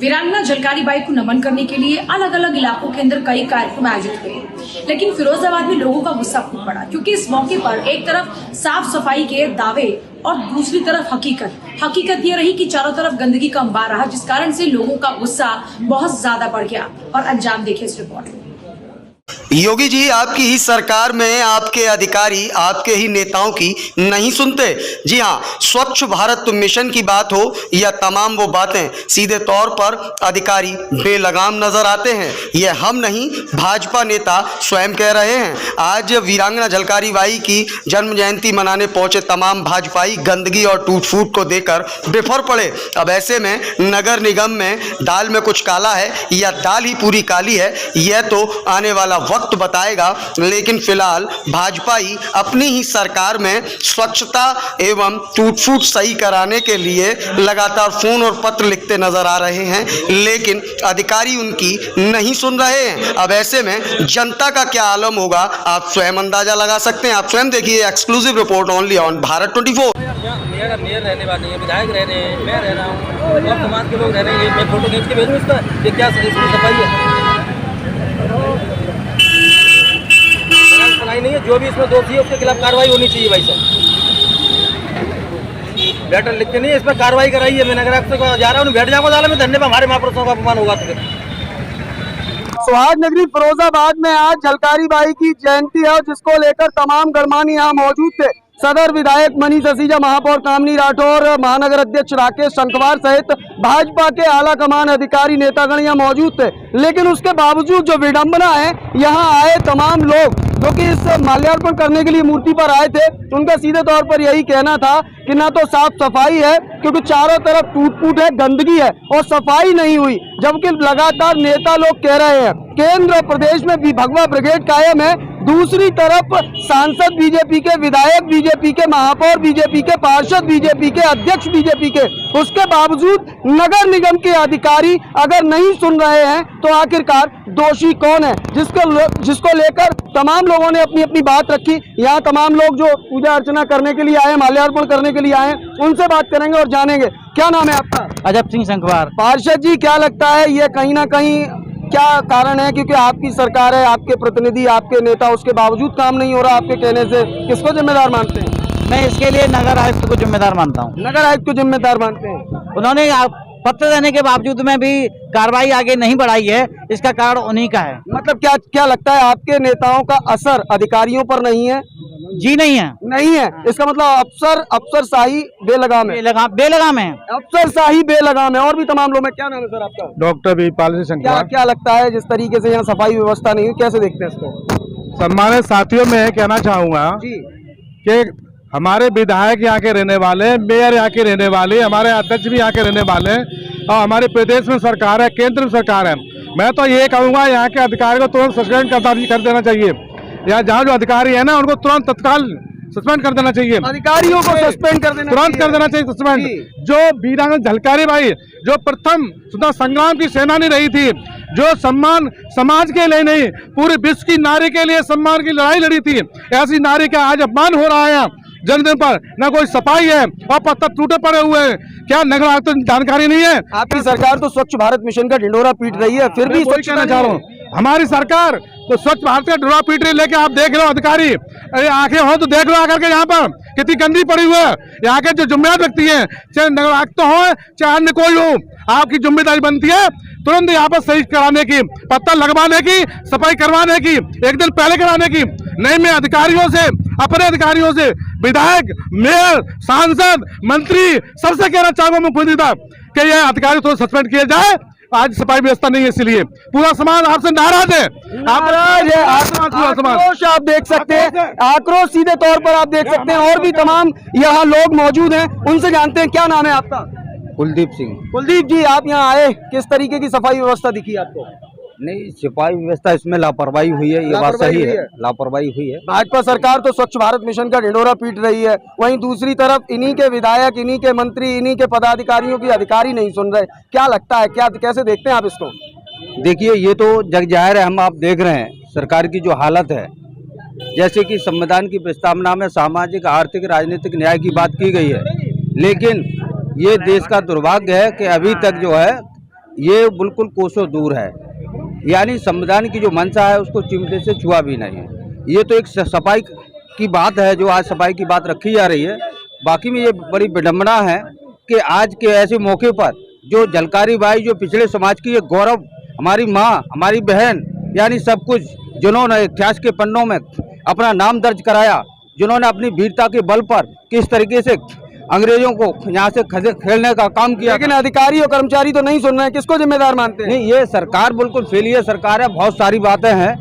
वीरांगना झलकारी बाई को नमन करने के लिए अलग अलग इलाकों के अंदर कई कार्यक्रम आयोजित हुए, लेकिन फिरोजाबाद में लोगों का गुस्सा फूट पड़ा क्योंकि इस मौके पर एक तरफ साफ सफाई के दावे और दूसरी तरफ हकीकत ये रही कि चारों तरफ गंदगी का अंबार रहा, जिस कारण से लोगों का गुस्सा बहुत ज्यादा बढ़ गया। और अंजाम देखिए इस रिपोर्ट में। योगी जी, आपकी ही सरकार में आपके अधिकारी आपके ही नेताओं की नहीं सुनते। जी हाँ, स्वच्छ भारत मिशन की बात हो या तमाम वो बातें, सीधे तौर पर अधिकारी बेलगाम नजर आते हैं। ये हम नहीं, भाजपा नेता स्वयं कह रहे हैं। आज वीरांगना झलकारी बाई की जन्म जयंती मनाने पहुंचे तमाम भाजपाई गंदगी और टूट फूट को देकर बेफर पड़े। अब ऐसे में नगर निगम में दाल में कुछ काला है या दाल ही पूरी काली है, यह तो आने वाला वक्त बताएगा। लेकिन फिलहाल भाजपा ही अपनी ही सरकार में स्वच्छता एवं टूट फूट सही कराने के लिए लगातार फोन और पत्र लिखते नजर आ रहे हैं, लेकिन अधिकारी उनकी नहीं सुन रहे हैं। अब ऐसे में जनता का क्या आलम होगा, आप स्वयं अंदाजा लगा सकते हैं। आप स्वयं देखिए, exclusive report only on Bharat 24। Mayor रहने वाले हैं, विधायक रह रहे हैं, मैं रह रहा हूँ और समाज के लोग रह रहे हैं। मैं फोटो खींच के भेजूँ इसका, ये क्या इसकी सफाई है? नहीं है, जो भी इसमें दोषी है उसके खिलाफ कार्रवाई होनी चाहिए भाई साहब। लेटर लिख के नहीं, इस पर कार्रवाई कराइए। मैं नगर आयुक्त से जा रहा हूँ, बैठ जाऊंगा दाल में धरने पर, हमारे महापुरुषों का अपमान होगा। तो सुहाग नगरी फिरोजाबाद में आज झलकारी बाई की जयंती है, जिसको लेकर तमाम गणमान्य यहाँ मौजूद थे। सदर विधायक मनीष असीजा, महापौर कामनी राठौर, महानगर अध्यक्ष राकेश शंखवार सहित भाजपा के आला कमान अधिकारी नेतागण यहाँ मौजूद थे। लेकिन उसके बावजूद जो विडंबना है, यहाँ आए तमाम लोग जो कि इस माल्यार्पण करने के लिए मूर्ति पर आए थे, उनका सीधे तौर पर यही कहना था कि ना तो साफ सफाई है, क्योंकि चारों तरफ टूट फूट है, गंदगी है और सफाई नहीं हुई। जबकि लगातार नेता लोग कह रहे हैं केंद्र और प्रदेश में भी भगवा ब्रिगेड कायम है, दूसरी तरफ सांसद बीजेपी के, विधायक बीजेपी के, महापौर बीजेपी के, पार्षद बीजेपी के, अध्यक्ष बीजेपी के, उसके बावजूद नगर निगम के अधिकारी अगर नहीं सुन रहे हैं तो आखिरकार दोषी कौन है, जिसको लेकर तमाम लोगों ने अपनी अपनी बात रखी। यहाँ तमाम लोग जो पूजा अर्चना करने के लिए आए, माल्यार्पण करने के लिए आए, उनसे बात करेंगे और जानेंगे। क्या नाम है आपका? अजब सिंह शंखवार। पार्षद जी, क्या लगता है ये कहीं ना कहीं क्या कारण है, क्योंकि आपकी सरकार है, आपके प्रतिनिधि, आपके नेता, उसके बावजूद काम नहीं हो रहा आपके कहने से, किसको जिम्मेदार मानते हैं? मैं इसके लिए नगर आयुक्त को जिम्मेदार मानता हूँ। नगर आयुक्त को जिम्मेदार मानते हैं? उन्होंने पत्र देने के बावजूद में भी कार्रवाई आगे नहीं बढ़ाई है, इसका कारण उन्हीं का है। मतलब क्या लगता है आपके नेताओं का असर अधिकारियों पर नहीं है? जी नहीं है। नहीं है, इसका मतलब अफसरशाही बेलगाम है। बेलगाम है, अफसरशाही बेलगाम है। और भी तमाम लोग हैं। क्या नाम है सर आपका? डॉक्टर वीरपाल सिंह। क्या लगता है जिस तरीके से यहाँ सफाई व्यवस्था नहीं हुई, कैसे देखते हैं इसको? सम्मानित साथियों, में कहना चाहूँगा कि हमारे विधायक यहाँ के रहने वाले, मेयर यहाँ के रहने वाले, हमारे अध्यक्ष भी यहाँ के रहने वाले हैं और हमारे प्रदेश में सरकार है, केंद्र में सरकार है। मैं तो ये कहूँगा यहाँ के अधिकारी को तुरंत सस्पेंड कर देना चाहिए। या जहाँ जो अधिकारी है ना, उनको तुरंत तत्काल सस्पेंड कर देना चाहिए। अधिकारियों को सस्पेंड कर देना, तुरंत कर देना चाहिए सस्पेंड। जो वीरांगना झलकारी बाई जो प्रथम स्वतंत्रता संग्राम की सेनानी रही थी, जो सम्मान समाज के लिए नहीं पूरे विश्व की नारी के लिए सम्मान की लड़ाई लड़ी थी, ऐसी नारी का आज अपमान हो रहा है जन्मदिन पर। न कोई सफाई है और पत्थर टूटे पड़े हुए हैं। क्या नगर आयुक्त तो जानकारी नहीं है? आपकी सरकार तो स्वच्छ भारत मिशन का ढिंढोरा पीट रही है, फिर भी स्वच्छ कहना चाह रहा हूँ, हमारी सरकार तो स्वच्छ भारत का ढिंढोरा पीट रही। लेके आप देख लो अधिकारी, अरे आंखें हो तो देख लो आकर के यहाँ पर कितनी गंदी पड़ी हुई है। यहाँ के जो जिम्मेदार व्यक्ति हैं, चाहे नगर आयुक्त हो चाहे अन्य कोई हो, आपकी जिम्मेदारी बनती है तुरंत यहाँ पर सही कराने की, पत्थर लगवाने की, सफाई करवाने की, एक दिन पहले कराने की। नहीं, मैं अधिकारियों से, अपने अधिकारियों से, विधायक, मेयर, सांसद, मंत्री सबसे कहना चाहूंगा मुख्यमंत्री कि यह अधिकारी तो सस्पेंड किया जाए। आज सफाई व्यवस्था नहीं है, इसलिए पूरा समाज आपसे नाराज है। आक्रोश आप देख सकते हैं, आक्रोश सीधे तौर पर आप देख सकते हैं। और भी तमाम यहाँ लोग मौजूद हैं, उनसे जानते हैं। क्या नाम है आपका? कुलदीप सिंह। कुलदीप जी, आप यहाँ आए, किस तरीके की सफाई व्यवस्था दिखी आपको? नहीं, सफाई व्यवस्था इसमें लापरवाही हुई है, ये बात सही है, लापरवाही हुई है। भाजपा सरकार तो स्वच्छ भारत मिशन का ढिंढोरा पीट रही है, वहीं दूसरी तरफ इन्हीं के विधायक, इन्हीं के मंत्री, इन्हीं के पदाधिकारियों की अधिकारी नहीं सुन रहे। क्या लगता है, कैसे देखते हैं आप इसको? देखिए, ये तो जग जाहिर है, हम आप देख रहे हैं सरकार की जो हालत है। जैसे कि संविधान की प्रस्तावना में सामाजिक, आर्थिक, राजनीतिक न्याय की बात की गई है, लेकिन ये देश का दुर्भाग्य है कि अभी तक जो है ये बिल्कुल कोसों दूर है। यानी संविधान की जो मंशा है उसको चिमटे से छुआ भी नहीं है। ये तो एक सफाई की बात है, जो आज सफाई की बात रखी जा रही है। बाकी में ये बड़ी विडम्बना है कि आज के ऐसे मौके पर जो झलकारी बाई, जो पिछड़े समाज की एक गौरव, हमारी माँ, हमारी बहन, यानी सब कुछ, जिन्होंने इतिहास के पन्नों में अपना नाम दर्ज कराया, जिन्होंने अपनी वीरता के बल पर किस तरीके से अंग्रेजों को यहाँ से खेलने का काम किया। लेकिन अधिकारी और कर्मचारी तो नहीं सुन रहे हैं, किसको जिम्मेदार मानते हैं? नहीं, ये सरकार बिल्कुल फेलियर सरकार है। बहुत सारी बातें हैं,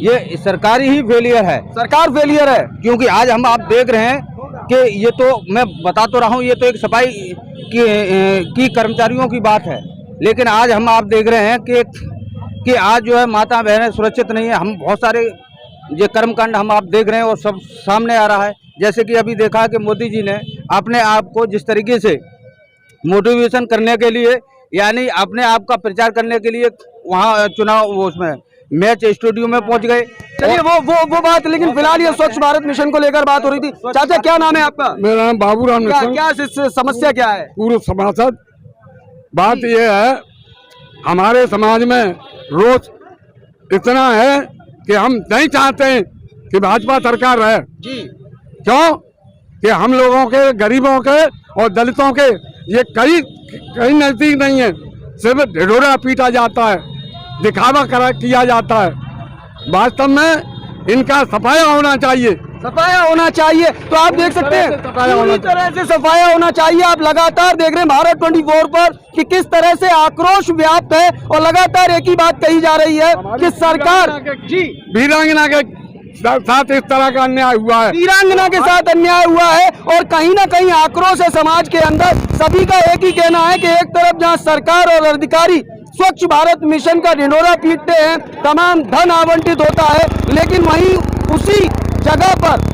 ये सरकारी ही फेलियर है, सरकार फेलियर है। क्योंकि आज हम आप देख रहे हैं कि ये तो मैं बता तो रहा हूँ, ये तो एक सफाई की कर्मचारियों की बात है, लेकिन आज हम आप देख रहे हैं कि आज जो है माता बहनें सुरक्षित नहीं है। हम बहुत सारे ये कर्मकांड हम आप देख रहे हैं और सब सामने आ रहा है। जैसे कि अभी देखा कि मोदी जी ने अपने आप को जिस तरीके से मोटिवेशन करने के लिए, यानी अपने आप का प्रचार करने के लिए वहाँ चुनाव उसमें मैच स्टूडियो में पहुंच गए। चलिए वो बात, लेकिन फिलहाल ये स्वच्छ भारत मिशन को लेकर बात हो रही थी। चाचा क्या नाम है आपका? मेरा नाम बाबूराम क्या समस्या क्या है? पूर्व सभासद। बात यह है, हमारे समाज में रोष इतना है कि हम नहीं चाहते हैं कि भाजपा सरकार रहे जी। क्यों कि हम लोगों के, गरीबों के और दलितों के ये कहीं नजदीक नहीं है। सिर्फ ढिढोरा पीटा जाता है, दिखावा किया जाता है। वास्तव में इनका सफाया होना चाहिए, सफाया होना चाहिए। तो आप देख सकते हैं पूरी तरह से सफाया होना चाहिए। आप लगातार देख रहे हैं भारत 24 पर कि किस तरह से आक्रोश व्याप्त है और लगातार एक ही बात कही जा रही है कि सरकार जी वीरांगना के साथ इस तरह का अन्याय हुआ है, वीरांगना के साथ अन्याय हुआ है और कहीं ना कहीं आक्रोश है समाज के अंदर। सभी का एक ही कहना है कि एक तरफ जहां सरकार और अधिकारी स्वच्छ भारत मिशन का ढिंढोरा पीटते हैं, तमाम धन आवंटित होता है, लेकिन वहीं उसी जगह पर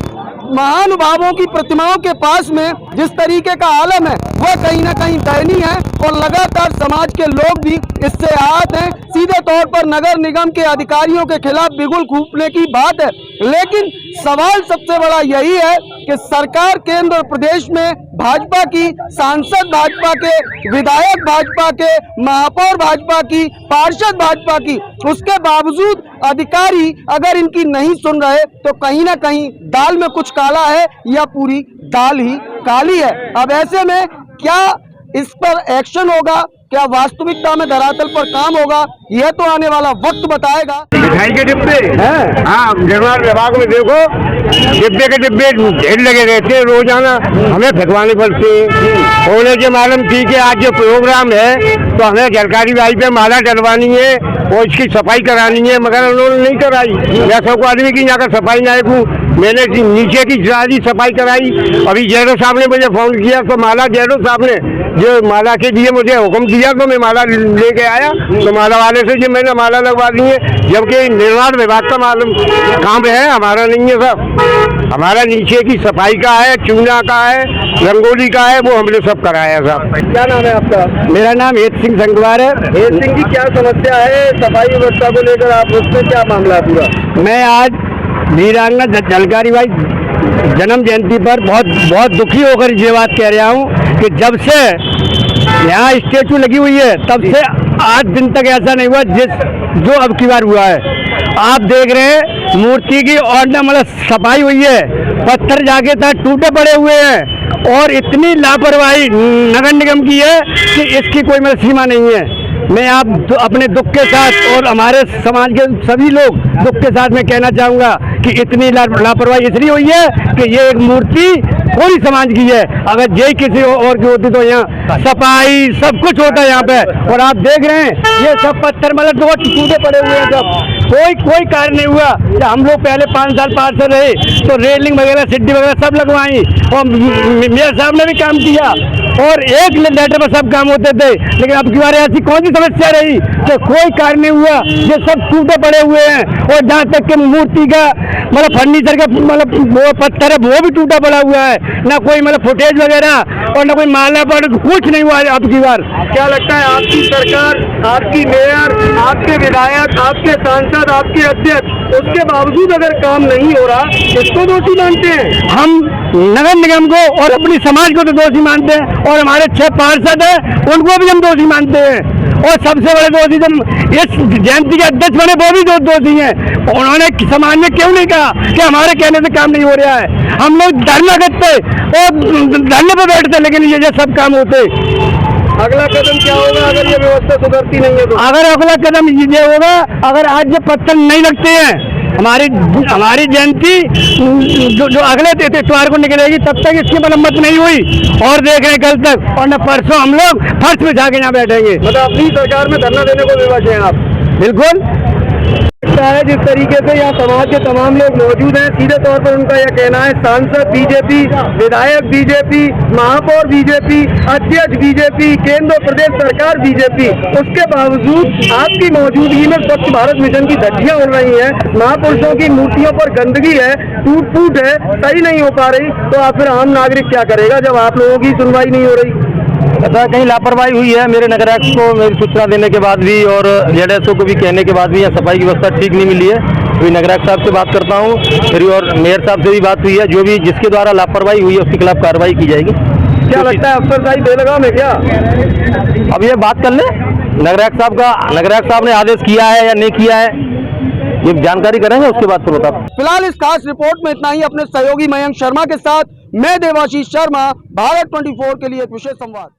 महानुभावों की प्रतिमाओं के पास में जिस तरीके का आलम है वह कहीं ना कहीं दयनीय है और लगातार समाज के लोग भी इससे आहत हैं। सीधे तौर पर नगर निगम के अधिकारियों के खिलाफ बिगुल फूंकने की बात है, लेकिन सवाल सबसे बड़ा यही है कि सरकार केंद्र और प्रदेश में भाजपा की, सांसद भाजपा के, विधायक भाजपा के, महापौर भाजपा की, पार्षद भाजपा की, उसके बावजूद अधिकारी अगर इनकी नहीं सुन रहे तो कहीं ना कहीं दाल में कुछ काला है या पूरी दाल ही काली है। अब ऐसे में क्या इस पर एक्शन होगा, क्या वास्तविकता में धरातल पर काम होगा, यह तो आने वाला वक्त बताएगा। मिठाई के डिब्बे हैं, हाँ, निर्माण विभाग में देखो डिब्बे के डिब्बे ढेर लगे रहते हैं, रोजाना हमें फेंकवाने पड़ते हैं। होने के मालूम थी कि आज जो प्रोग्राम है तो हमें झलकारी बाई पे माला डलवानी है और इसकी सफाई करानी है, मगर उन्होंने नहीं कराई। मैं सबको आदमी की यहाँ का सफाई नायक हूँ, मैंने नीचे की सारी सफाई कराई। अभी जैरो साहब ने मुझे फोन किया तो माला, जैरो साहब ने जो माला के लिए मुझे हुक्म दिया तो मैं माला लेके आया, तो माला वाले से जो मैंने माला लगवा दी है, जबकि निर्माण विभाग का मालूम काम है, हमारा नहीं है साहब। हमारा नीचे की सफाई का है, चूना का है, रंगोली का है, वो हमने सब कराया साहब। क्या नाम है आपका? मेरा नाम हेत सिंह संगवार है। हेत सिंह जी, क्या समस्या है सफाई व्यवस्था को लेकर? आप उसमें क्या मामला है पूरा? मैं आज वीरांगना झलकारी बाई जन्म जयंती पर बहुत दुखी होकर ये बात कह रहा हूँ कि जब से यहाँ स्टेचू लगी हुई है तब से आज दिन तक ऐसा नहीं हुआ जो अब की बार हुआ है। आप देख रहे हैं मूर्ति की और न मतलब सफाई हुई है, पत्थर जाके तक टूटे पड़े हुए हैं और इतनी लापरवाही नगर निगम की है कि इसकी कोई मतलब सीमा नहीं है। मैं आप अपने दुख के साथ और हमारे समाज के सभी लोग दुख के साथ में कहना चाहूँगा कि इतनी लापरवाही इसलिए हुई है कि ये एक मूर्ति कोई समाज की है, अगर ये किसी और की होती तो यहाँ सफाई सब कुछ होता है यहाँ पे। और आप देख रहे हैं ये सब पत्थर मतलब दो टूटे पड़े हुए हैं, सब कोई कार्य नहीं हुआ। हम लोग पहले 5 साल पार्षद रहे तो रेलिंग वगैरह, सिड्डी वगैरह सब लगवाई और मेयर साहब ने भी काम किया और एक लेटर पर सब काम होते थे, लेकिन अब की बार ऐसी कौन सी समस्या रही कि कोई कार्य नहीं हुआ। ये सब टूटे पड़े हुए हैं और जहाँ तक कि मूर्ति का मतलब फर्नीचर का मतलब वो पत्थर है वो भी टूटा पड़ा हुआ है, ना कोई मतलब फुटेज वगैरह और ना कोई माला पर कुछ नहीं हुआ अब की बार। क्या लगता है आपकी सरकार, आपकी मेयर, आपके विधायक, आपके सांसद, आपके अध्यक्ष उसके बावजूद अगर काम नहीं हो रहा, किसको दोषी मानते हैं? हम नगर निगम को और अपनी समाज को तो दोषी मानते हैं, और हमारे 6 पार्षद हैं उनको भी हम दोषी मानते हैं, और सबसे बड़े दोषी जो इस जयंती के अध्यक्ष बने वो भी दोषी हैं। उन्होंने समाज में क्यों नहीं कहा कि हमारे कहने से काम नहीं हो रहा है? हम लोग धरना करते और धरने पर बैठते, लेकिन ये सब काम होते। अगला कदम क्या होगा अगर ये व्यवस्था सुधरती नहीं है तो? अगर अगला कदम ये होगा, अगर आज ये पत्थर नहीं लगते हैं, हमारी जयंती जो अगले इतवार को निकलेगी, तब तक इसकी मरम्मत नहीं हुई और देख रहे हैं कल तक, और न परसों हम लोग फर्श में जाके यहाँ बैठेंगे। मतलब अपनी सरकार में धरना देने को विवश हैं आप? बिल्कुल। है जिस तरीके से यहाँ समाज के तमाम लोग मौजूद हैं, सीधे तौर पर उनका यह कहना है सांसद बीजेपी, विधायक बीजेपी, महापौर बीजेपी, अध्यक्ष बीजेपी, केंद्र और प्रदेश सरकार बीजेपी, उसके बावजूद आपकी मौजूदगी में स्वच्छ भारत मिशन की धज्जियां उड़ रही हैं, महापुरुषों की मूर्तियों पर गंदगी है, टूट फूट है, सही नहीं हो पा रही, तो आप फिर आम नागरिक क्या करेगा जब आप लोगों की सुनवाई नहीं हो रही? ऐसा कहीं लापरवाही हुई है मेरे नगराध्यक्ष को मेरी सूचना देने के बाद भी और जेडएसओ को भी कहने के बाद भी यहाँ सफाई की व्यवस्था ठीक नहीं मिली है। तो नगराध्यक्ष साहब से बात करता हूँ मेरी, और मेयर साहब से भी बात हुई है, जो भी जिसके द्वारा लापरवाही हुई है उसके खिलाफ कार्रवाई की जाएगी। क्या लगता है अफसरशाही बेलगाम है क्या? अब ये बात कर ले नगराध्यक्ष साहब ने आदेश किया है या नहीं किया है, ये जानकारी करेंगे उसके बाद फिर बता। फिलहाल इस खास रिपोर्ट में इतना ही। अपने सहयोगी मयंक शर्मा के साथ मैं देवाशीष शर्मा, भारत 24 के लिए एक विशेष संवाद।